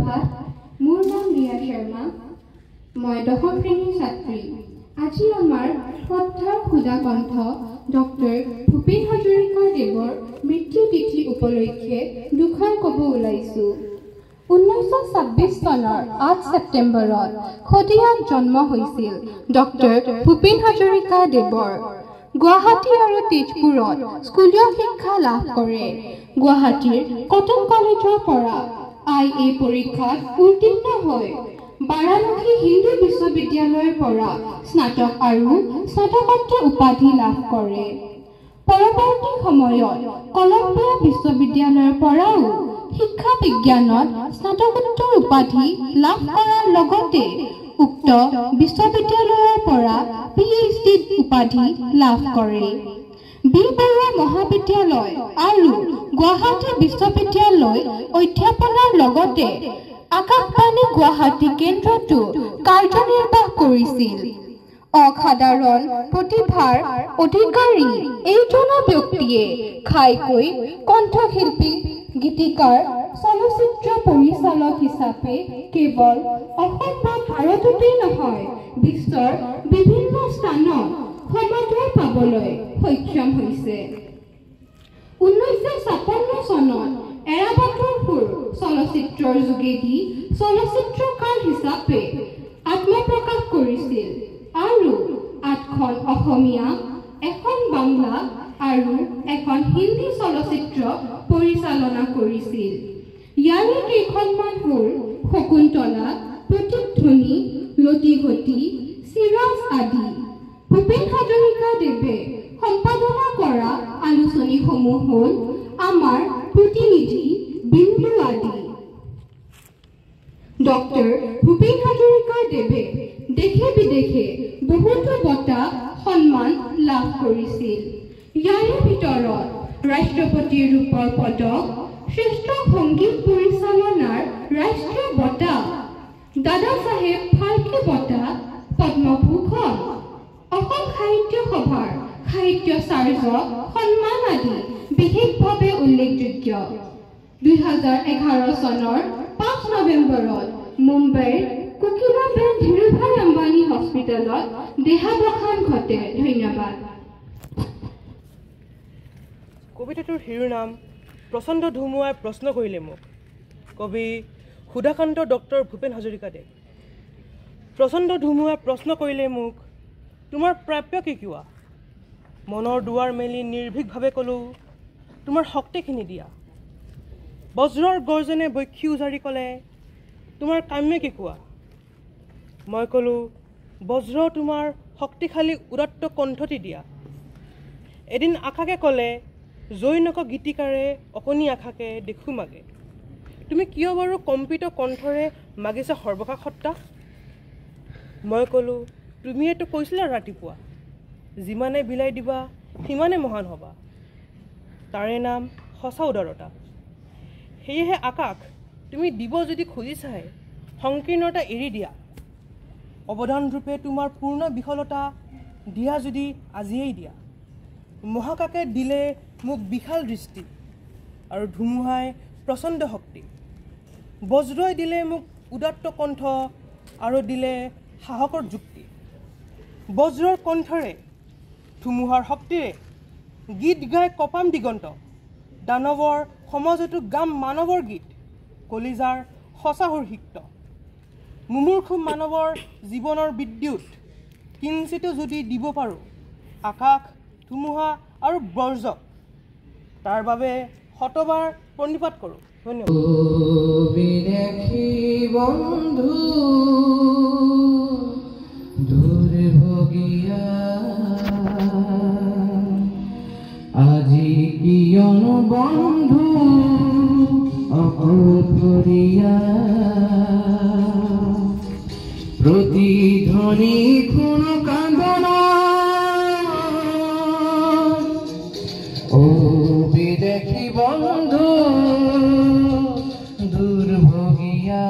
সুপ্ৰভাত মোৰ নাম ৰিয়া শৰ্মা মই 10ম শ্ৰেণীৰ ছাত্ৰী আজি আমাৰ শ্ৰদ্ধাৰ সুধা কণ্ঠ ডক্টৰ ভূপেন হাজৰিকা দেৱৰ মৃত্যু তিথি উপলক্ষে দুখাৰ ক'ব ওলাইছো 1926 চনৰ 8 ছেপ্টেম্বৰত খদিয়াত জন্ম হৈছিল ডক্টৰ ভূপেন হাজৰিকা দেৱৰ গুৱাহাটী আৰু তেজপুৰত স্কুলীয় শিক্ষা লাভ কৰে গুৱাহাটীৰ কটন কলেজৰ পৰা IA পৰীক্ষাত উত্তীৰ্ণ হয় বাৰাণসী হিন্দু বিশ্ববিদ্যালয়ৰ পৰা স্নাতক আৰু স্নাতকোত্তৰ উপাধি লাভ কৰে পৰৱৰ্তী সময়ত কলম্বিয়া বিশ্ববিদ্যালয়ৰ পৰাও শিক্ষা বিজ্ঞানত স্নাতকোত্তৰ উপাধি লাভ কৰাৰ লগতে উক্ত বিশ্ববিদ্যালয়ৰ পৰা PhD উপাধি লাভ কৰে বি বৰুৱা মহাবিদ্যালয় আৰু গুৱাহাটী বিশ্ববিদ্যালয় অধ্যাপনাৰ লগতে আকাশবাণী গুৱাহাটী কেন্দ্ৰতো কাৰ্যনিৰ্বাহ কৰিছিল অসাধাৰণ প্ৰতিভাৰ অধিকাৰী এইজন ব্যক্তিয়ে ঘাইকৈ কণ্ঠশিল্পী গীতিকাৰ চলচ্চিত্ৰ পৰিচালক হিচাপে কেৱল অসম বা ভাৰততেই নহয় বিশ্বৰ বিভিন্ন স্থানত সমাদৰ পাবলৈ সক্ষম হৈছে 1956 চনত এৰাবাটৰ সুৰ চলচ্চিত্ৰৰ যোগেদি চলচ্চিত্ৰকাৰ হিচাপে আত্মপ্ৰকাশ কৰিছিল আৰু 8খন অসমীয়া এখন বাংলা আৰু এখন হিন্দী চলচ্চিত্ৰ পৰিচালনা কৰিছিল ইয়াৰে কেইখনমান হ'ল শকুন্তলা প্ৰতিধ্বনি লতিঘটি চিৰাজ আদি ভূপেন হাজৰিকা দেৱে সম্পাদনা কৰা আলোচনীসমূহ হ'ল আমাৰ প্ৰতিনিধি বিন্দু আদি ডক্টৰ ভূপেন হাজৰিকা দেৱে দেশে বিদেশে বহুতো বঁটা সন্মান লাভ কৰিছিল ইয়াৰে ভিতৰত ৰাষ্ট্ৰপতিৰ ৰূপৰ পদক শ্ৰেষ্ঠ সংগীত পৰিচালনাৰ ৰাষ্ট্ৰীয় বঁটা দাদা চাহেব ফাল্কে বঁটা পদ্মভূষণ অসম সাহিত্য সভাৰ সাহিত্যাচাৰ্য সন্মান আদি বিশেষভাৱে উল্লেখযোগ্য 2011 চনৰ 5 নৱেম্বৰত মুম্বাইৰ কোকিলাবেন ধীৰুভাই আম্বানী হস্পিটেলত দেহাৱসান ঘটে ধন্যবাদ কবিতাটোৰ শিৰোনাম প্ৰচণ্ড ধুমুহাই প্ৰশ্ন কৰিলে মোক কবি সুধাকান্ত ডক্টৰ ভূপেন হাজৰিকা দেৱ প্ৰচণ্ড ধুমুহাই প্ৰশ্ন কৰিলে মোক তোমাৰ প্ৰাপ্য কি কোৱা মনৰ দুৱাৰ মেলি নিৰ্ভীকভাৱে ক'লোঁ তোমাৰ শক্তিখিনি দিয়া বজ্ৰৰ গৰ্জনে বক্ষী উজাৰি ক'লে তোমাৰ কাম্য কি কোৱা মই ক'লোঁ বজ্ৰ তোমাৰ শক্তিশালী উদাত্ত কণ্ঠটি দিয়া এদিন আশাকে ক'লে জৈনক গীতিকাৰে অকণি আশাকে দেখো মাগে তুমি কিয় বাৰু কম্পিত কণ্ঠৰে মাগিছা সৰ্বশা সত্তা মই ক'লোঁ তুমিয়েতো কৈছিলা ৰাতিপুৱা যিমানে বিলাই দিবা সিমানে মহান হ'বা তাৰে নাম সঁচা উদাৰতা সেয়েহে আকাশ তুমি দিব যদি খুজিছাই সংকীৰ্ণতা এৰি দিয়া অৱদান ৰূপে তোমাৰ পূৰ্ণ বিফলতা দিয়া যদি আজিয়েই দিয়া মহাকাশে দিলে মোক বিশাল দৃষ্টি আৰু ধুমুহাই প্ৰচণ্ড শক্তি বজ্ৰই দিলে মোক উদাত্ত কণ্ঠ আৰু দিলে সাহসৰ যুক্তি বজ্ৰৰ কণ্ঠৰে ধুমুহাৰ শক্তিৰে গীত গাই কপাম দিগন্ত দানৱৰ সমাজতো গাম মানৱৰ গীত কলিজাৰ সঁচা হৰ্ষিক্ত মুমূৰ্ষু মানৱৰ জীৱনৰ বিদ্যুৎ কিঞ্চিতো যদি দিব পাৰোঁ আকাশ ধুমুহা আৰু বজ্ৰক তাৰ বাবে শতবাৰ প্ৰণিপাত কৰোঁ ধন্যবাদ বন্ধু দুৰ্ভগীয়া আজি কিয়ন বন্ধু অকলশৰীয়া প্ৰতিধ্বনি খুন কান্দনা ও বিদেশী বন্ধু দুৰ্ভগীয়া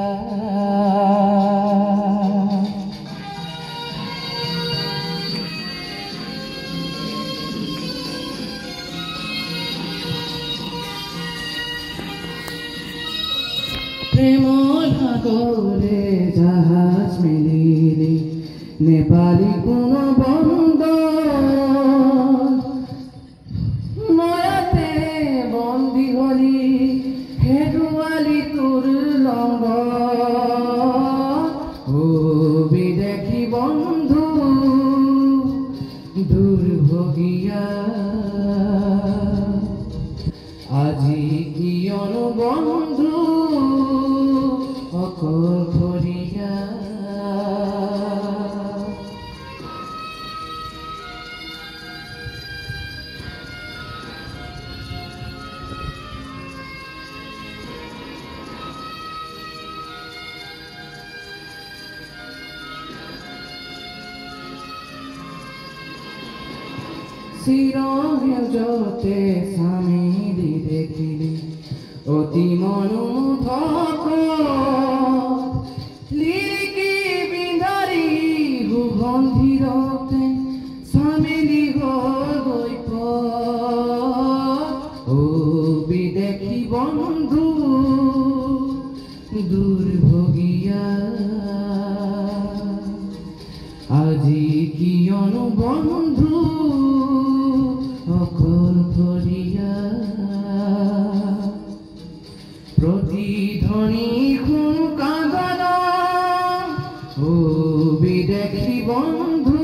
প্ৰেম সাগৰে জাহাজ মেলিলে নেপালী কোনো বন্দৰ ময়াতে বন্দী হলি হেৰুৱালি তোৰ লংগ ও বিদেশী বন্ধু দুৰ্ভগীয়া আজি কিয়নো বন্ধু অকলশৰীয়া চিৰসেউজতে স্বামী দেখিলি অতি মনোমুগ্ধক লিৰিকি বিন্ধাৰী সুগন্ধিৰতে স্বামী গৈ ও বিদেশী বন্ধু দুৰ্ভগীয়া আজি কিয়নো বন্ধু অকলশৰীয়া প্ৰতিধ্বনি শুন কান্দন ও বিদেশী বন্ধু